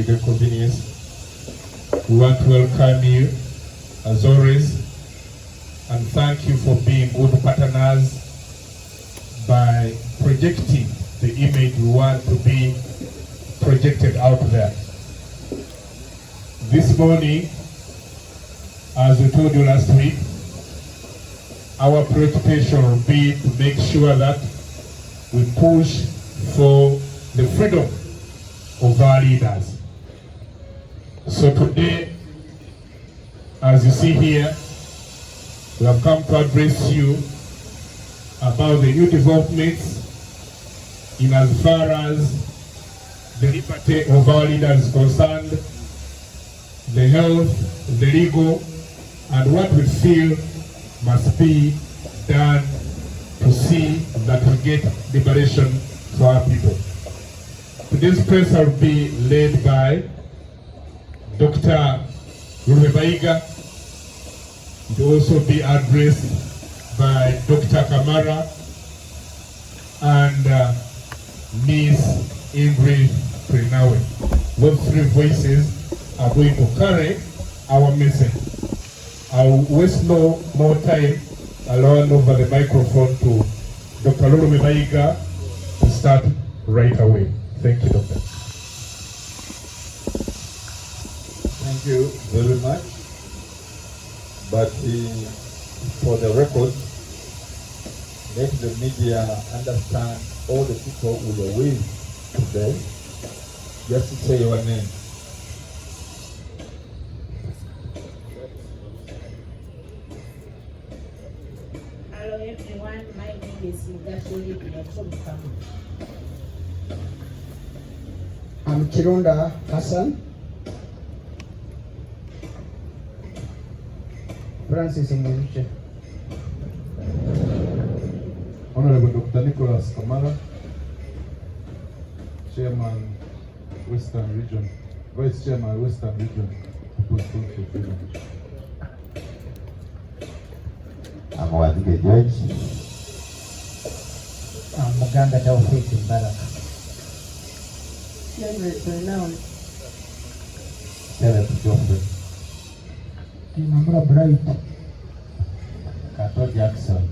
great convenience. We want to welcome you as always and thank you for being good partners by projecting the image we want to be projected out there. This morning, as we told you last week, our preoccupation will be to make sure that we push for the freedom of our leaders. So today, as you see here, we have come to address you about the new developments in as far as the liberty of our leaders is concerned, the health, the legal, and what we feel must be done to see that we get liberation for our people. Today's press will be led by Dr. Besigye. It will also be addressed by Dr. Kamara and Ms. Ingrid Prenawe. Those three voices are going to carry our message. I'll waste no more time. I'll hand over the microphone to Dr. Besigye to start right away. Thank you, Doctor. Thank you very much. But for the record, let the media understand all the people who were with today. Just to say your name. Hello everyone, my name is Besigye from Baguma. I'm Kirunda Hassan. Francis Mwiche. Honorable Dr. Nicholas Kamara, Chairman, Western Region, Vice Chairman, Western Region, People's Front for Freedom. I'm Besigye George. I'm Muganga Taufik Mbaraka. Kenneth Joffrey. Kinamura Bright. Kato Jackson.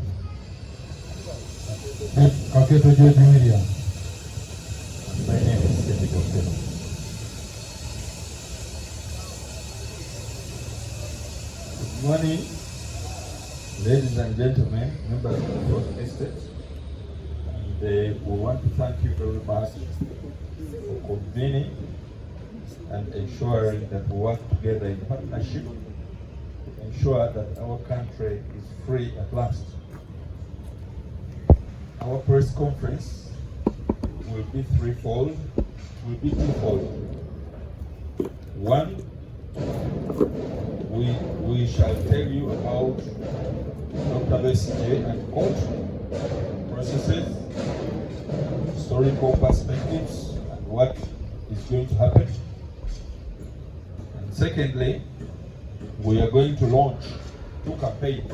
Kaketo George William. My name is Kenneth Joffrey. Good morning, ladies and gentlemen, members of the First Estate. And we want to thank you very much for convening and ensuring that we work together in partnership to ensure that our country is free at last. Our press conference will be threefold, will be twofold. One, we shall tell you about Dr. Besigye and court processes, historical perspectives, and what is going to happen. And secondly, we are going to launch 2 campaigns.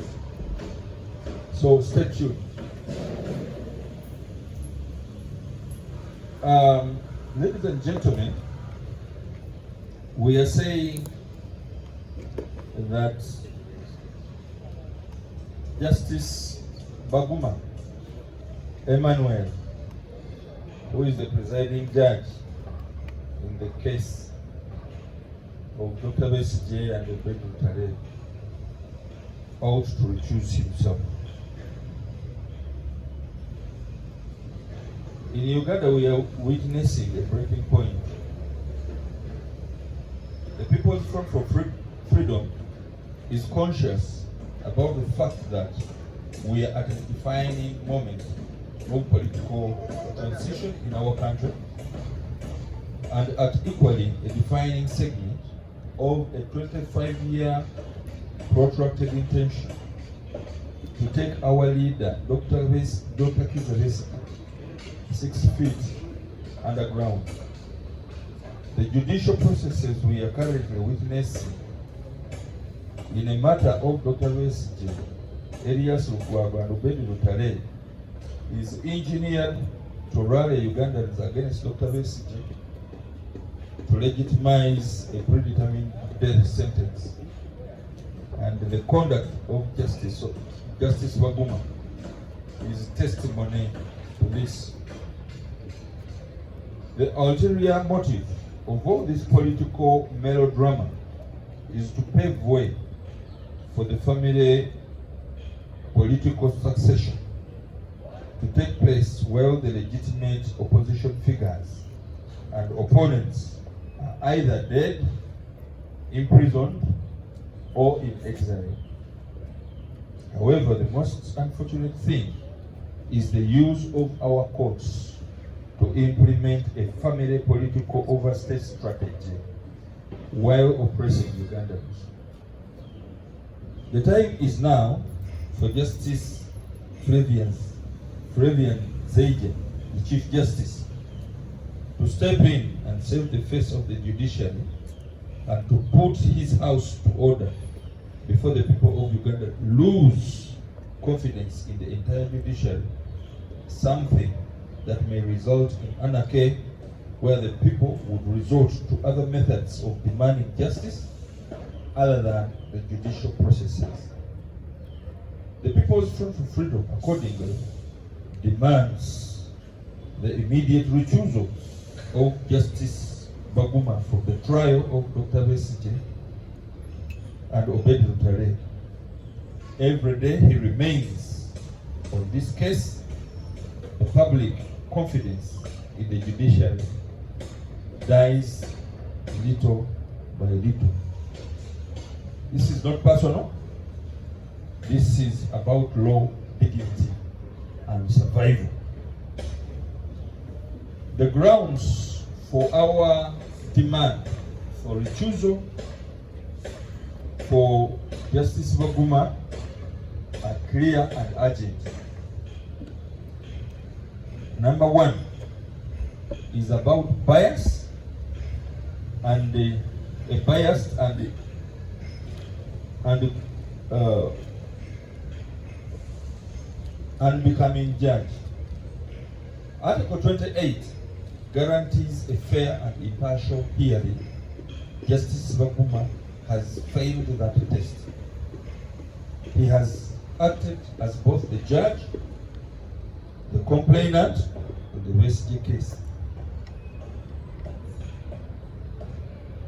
So stay tuned. Ladies and gentlemen, we are saying that Justice Baguma Emmanuel, who is the presiding judge in the case of Dr. Besigye and the Besigye, ought to recuse himself. In Uganda, we are witnessing a breaking point. The People's Front for Freedom is conscious about the fact that we are at a defining moment of political transition in our country, and at equally a defining segment of a 25-year protracted intention to take our leader, Dr. Besigye, 6 feet underground. The judicial processes we are currently witnessing in a matter of Dr. Besigye, Elias Lukwago and Obedi Lutale, is engineered to rally Ugandans against Dr. Besigye to legitimize a predetermined death sentence. And the conduct of Justice Baguma is testimony to this. The ulterior motive of all this political melodrama is to pave way for the family political succession to take place while the legitimate opposition figures and opponents are either dead, imprisoned, or in exile. However, the most unfortunate thing is the use of our courts to implement a family political overstay strategy while oppressing Ugandans. The time is now for Justice Besigye, the Chief Justice, to step in and save the face of the judiciary and to put his house to order before the people of Uganda lose confidence in the entire judiciary, something that may result in anarchy where the people would resort to other methods of demanding justice other than the judicial processes. The People's Front for Freedom, accordingly, demands the immediate recusal of Justice Baguma from the trial of Dr. Besigye and Obed Lutale. Every day he remains on this case, the public confidence in the judiciary dies little by little. This is not personal. This is about law, dignity, and survival. The grounds for our demand for recusal for Justice Baguma are clear and urgent. Number one is about bias and a biased and unbecoming judge. Article 28 guarantees a fair and impartial hearing. Justice Baguma has failed that test. He has acted as both the judge, the complainant, in the Besigye case.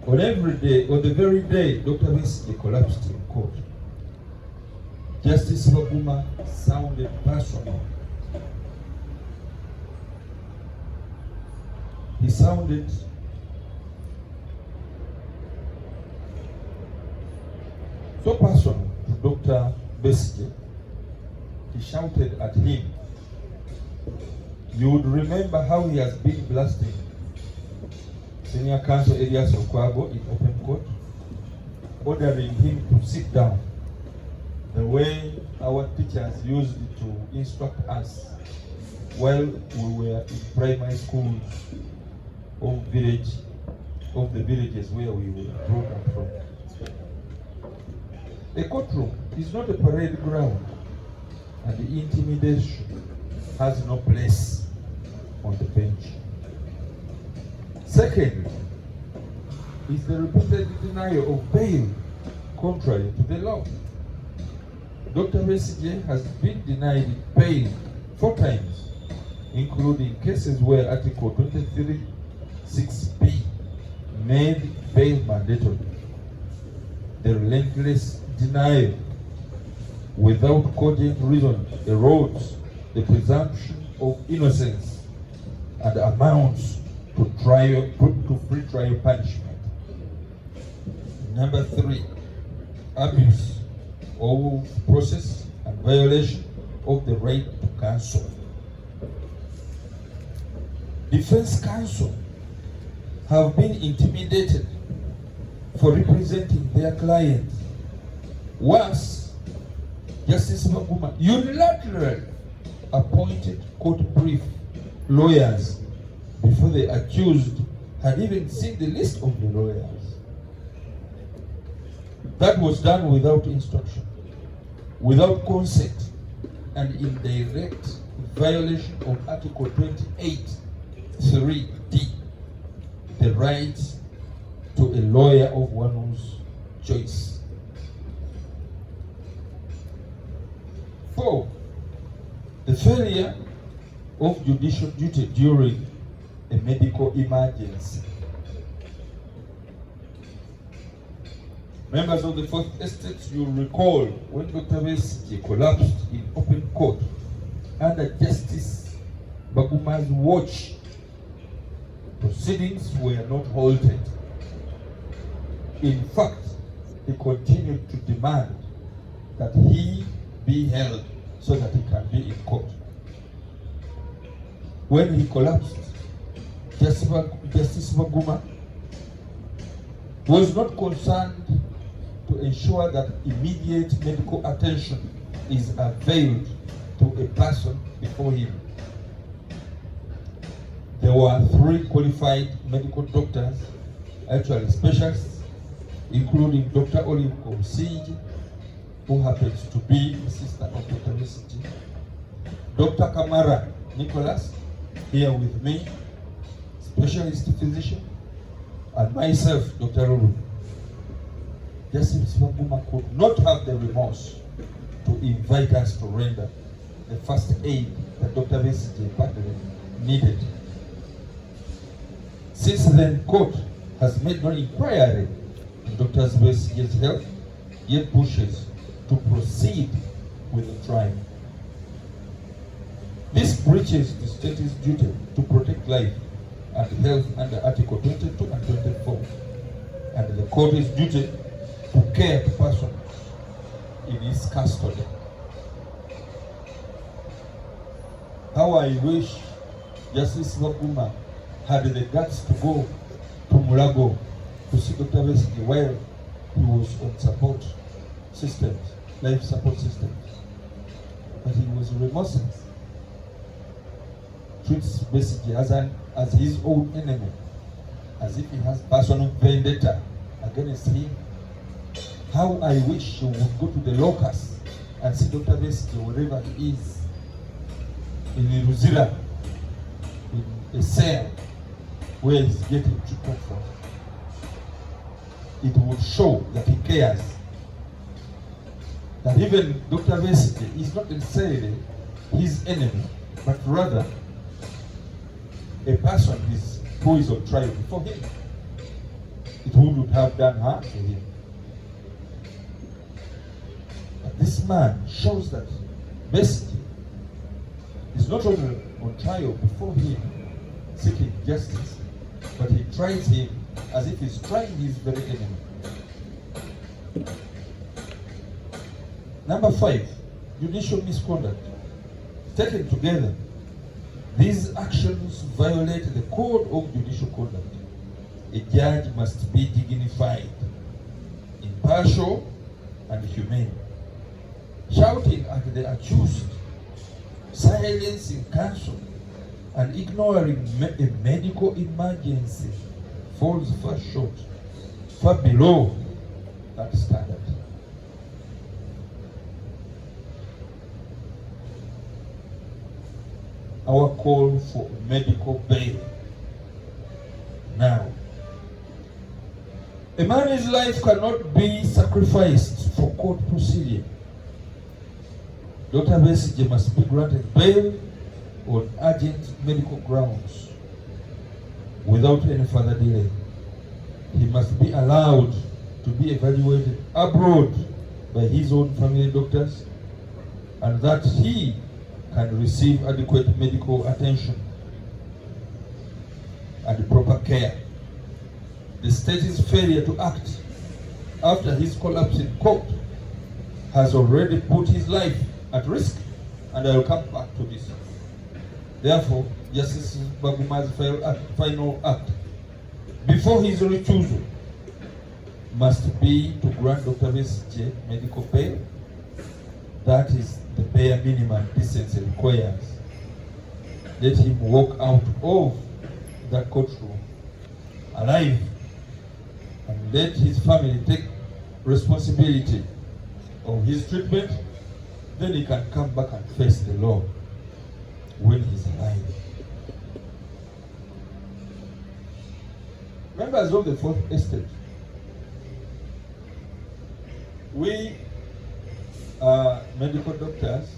On the very day Dr. Besigye collapsed in court, Justice Baguma sounded personal. He sounded so personal to Dr. Besigye. He shouted at him. You would remember how he has been blasting Senior Counsel Elias Okwabo in open court, ordering him to sit down, the way our teachers used to instruct us while we were in primary schools of the villages where we were brought up from. A courtroom is not a parade ground, and the intimidation has no place on the bench. Second is the repeated denial of bail contrary to the law. Dr. Besigye has been denied bail 4 times, including cases where Article 23(6)(b) made bail mandatory. The relentless denial without cogent reason erodes the presumption of innocence and amounts to free trial punishment. Number 3, abuse of process and violation of the right to counsel. Defense counsel have been intimidated for representing their clients. Once, Justice Baguma unilaterally appointed court brief lawyers before the accused had even seen the list of the lawyers. That was done without instruction, without consent, and in direct violation of Article 28(3)(d), the right to a lawyer of one's choice. 4. The failure of judicial duty during a medical emergency. Members of the Fourth Estate, you recall when Dr. Besigye collapsed in open court under Justice Baguma's watch, proceedings were not halted. In fact, he continued to demand that he be held so that he can be in court. When he collapsed, Justice Baguma was not concerned to ensure that immediate medical attention is availed to a person before him. There were 3 qualified medical doctors, actually specialists, including Dr. Olive Besigye, who happens to be the sister of Dr. Besigye, Dr. Kamara Nicholas, here with me, specialist physician, and myself, Dr. Ruru. Justice Baguma could not have the remorse to invite us to render the first aid that Dr. Besigye badly needed. Since then, court has made no inquiry on Dr. Besigye's health, yet pushes to proceed with the trial. This breaches the state's duty to protect life and health under Article 22 and 24, and the court's duty to care the person in his custody. How I wish Justice Baguma had the guts to go to Mulago to see Dr. Besigye while he was on support systems, life support systems. But he was remorseless. Treats Besigye as his own enemy, as if he has personal vendetta against him. How I wish he would go to the locus and see Dr. Besigye wherever he is, in Ruzira, in a cell where he's getting treatment from. It would show that he cares. That even Dr. Besigye is not necessarily his enemy, but rather a person who is on trial before him. It would have done harm to him. But this man shows that Besigye is not only on trial before him, seeking justice, but he tries him as if he's trying his very enemy. Number 5, judicial misconduct. Taken together, these actions violate the code of judicial conduct. A judge must be dignified, impartial, and humane. Shouting at the accused, silencing counsel, and ignoring a medical emergency falls far short, far below that standard. Our call for medical bail. Now, a man's life cannot be sacrificed for court proceeding. Dr. Besigye must be granted bail on urgent medical grounds without any further delay. He must be allowed to be evaluated abroad by his own family doctors, and that he can receive adequate medical attention and proper care. The state's failure to act after his collapse in court has already put his life at risk, and I will come back to this. Therefore, Justice Baguma's final act before his recusal must be to grant Dr. Besigye medical bail. That is the bare minimum decency requires. Let him walk out of that courtroom alive, and let his family take responsibility of his treatment. Then he can come back and face the law when he's alive. Members of the Fourth Estate, we are medical doctors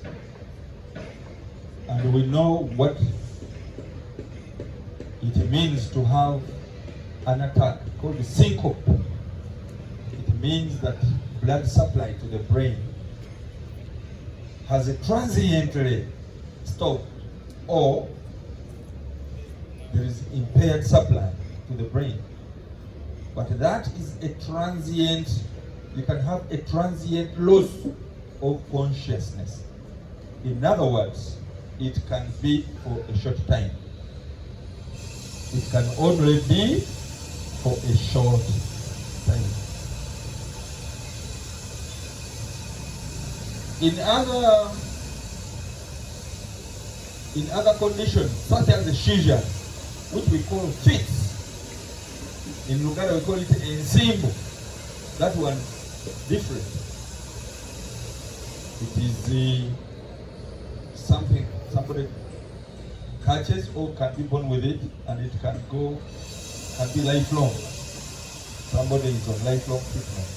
and we know what it means to have an attack called the syncope. It means that blood supply to the brain has transiently stopped, or there is impaired supply to the brain. But that is a transient, you can have a transient loss of consciousness. In other words, it can be for a short time. It can only be for a short time. In other conditions, such as the seizure, which we call fits, in Luganda we call it ensimbo. That one different. It is something somebody catches or can be born with it, and it can be lifelong. Somebody is on lifelong treatment.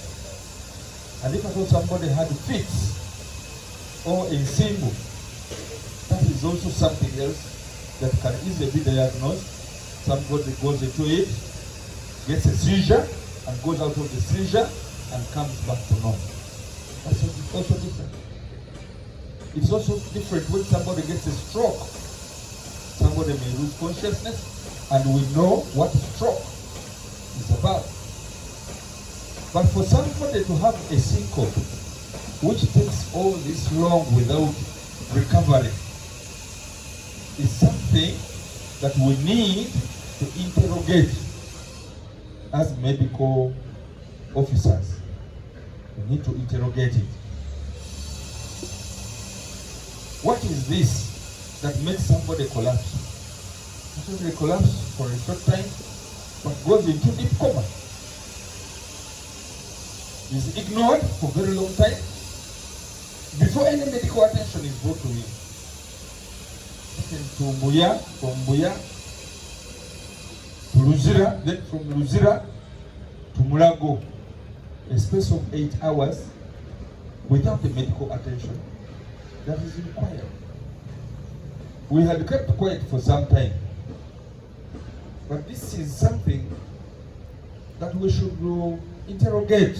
And if at all somebody had fits or ensimbo, that is also something else that can easily be diagnosed. Somebody goes into it, gets a seizure, and goes out of the seizure and comes back to normal. That's also different. It's also different when somebody gets a stroke. Somebody may lose consciousness, and we know what stroke is about. But for somebody to have a syncope, which takes all this long without recovery, is something that we need to interrogate as medical officers. We need to interrogate it. What is this that makes somebody collapse? Somebody collapse for a short time, but goes into deep coma. Is ignored for a very long time before any medical attention is brought to him. To Mbuya, from Mbuya to Luzira, then from Luzira to Mulago, a space of 8 hours without the medical attention that is required. We had kept quiet for some time, but this is something that we should interrogate.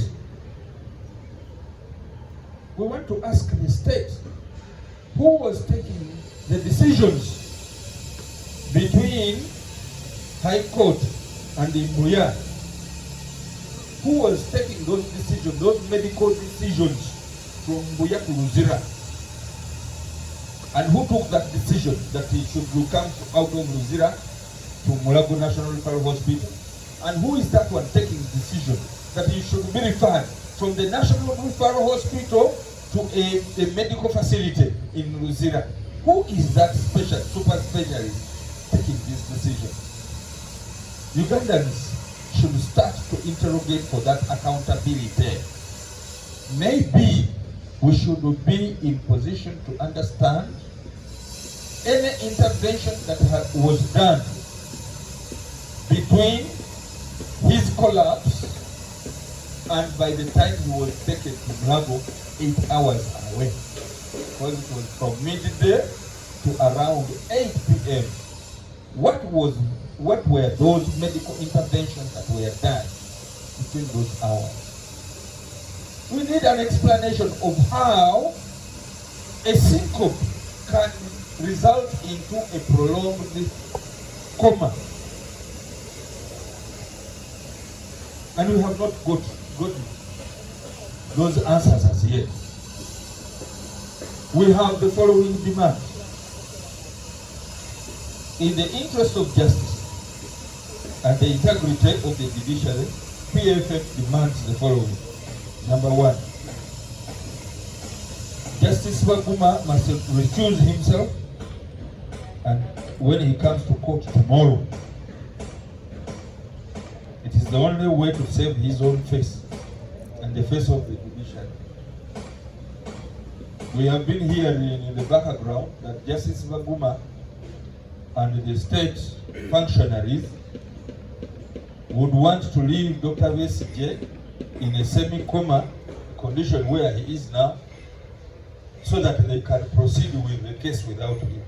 We want to ask the state, who was taking the decisions between High Court and the Mbuya? Who was taking those decisions, those medical decisions from Mbuya to Luzira? And who took that decision that he should come out of Luzira to Mulago National Referral Hospital? And who is that one taking the decision that he should be referred from the National Referral Hospital to a medical facility in Luzira? Who is that super specialist taking this decision? Ugandans should start to interrogate for that accountability. Maybe we should be in position to understand any intervention that was done between his collapse and by the time he was taken to Mulago, 8 hours away. Because it was from midday to around 8 p.m. What were those medical interventions that were done between those hours? We need an explanation of how a syncope can result into a prolonged coma. And we have not got those answers as yet. We have the following demand. In the interest of justice and the integrity of the judiciary, PFF demands the following. Number 1, Justice Baguma must recuse himself, and when he comes to court tomorrow, it is the only way to save his own face and the face of the judiciary. We have been hearing in the background that Justice Baguma and the state functionaries would want to leave Dr. Besigye in a semi-coma condition where he is now, so that they can proceed with the case without him.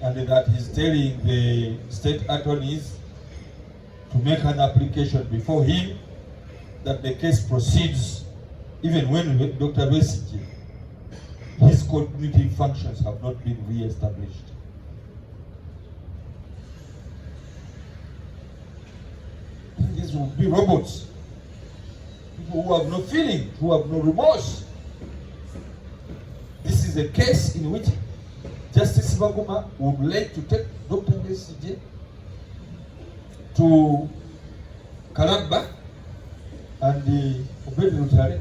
And that he's telling the state attorneys to make an application before him that the case proceeds even when Dr. Besigye, his cognitive functions have not been re-established. These will be robots, people who have no feeling, who have no remorse. This is a case in which Justice Baguma would like to take Dr. Besigye to Kalamba and the Obedi,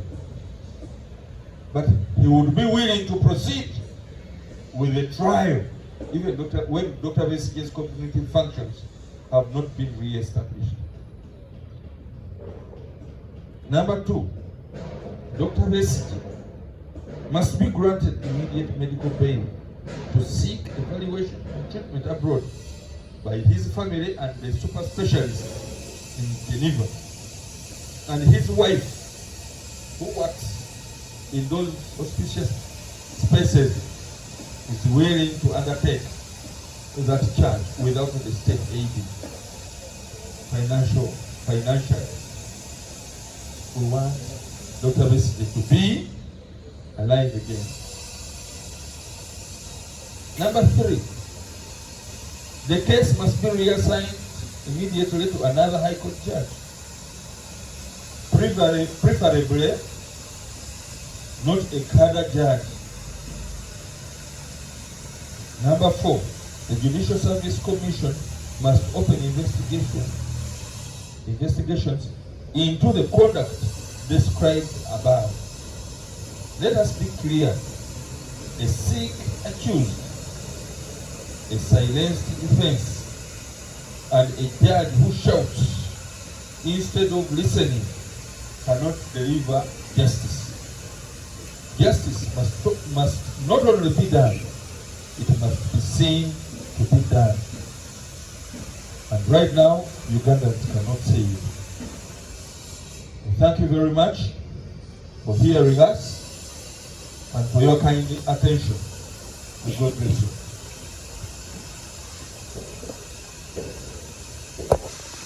but he would be willing to proceed with the trial even when Dr. Besigye's cognitive functions have not been re-established. Number 2, Dr. Besigye must be granted immediate medical bail to seek evaluation and treatment abroad by his family and the super specialist in Geneva. And his wife, who works in those auspicious spaces, is willing to undertake that charge without the state aiding financially. We want Dr. Besigye to be alive again. Number 3, the case must be reassigned immediately to another High Court judge, preferably not a cadre judge. Number 4, the Judicial Service Commission must open investigations into the conduct described above. Let us be clear: a sick accused, a silenced defense, and a judge who shouts instead of listening cannot deliver justice. Justice must not only be done, it must be seen to be done. And right now, Ugandans cannot say it. Thank you very much for hearing us and for your kind attention. May God bless you.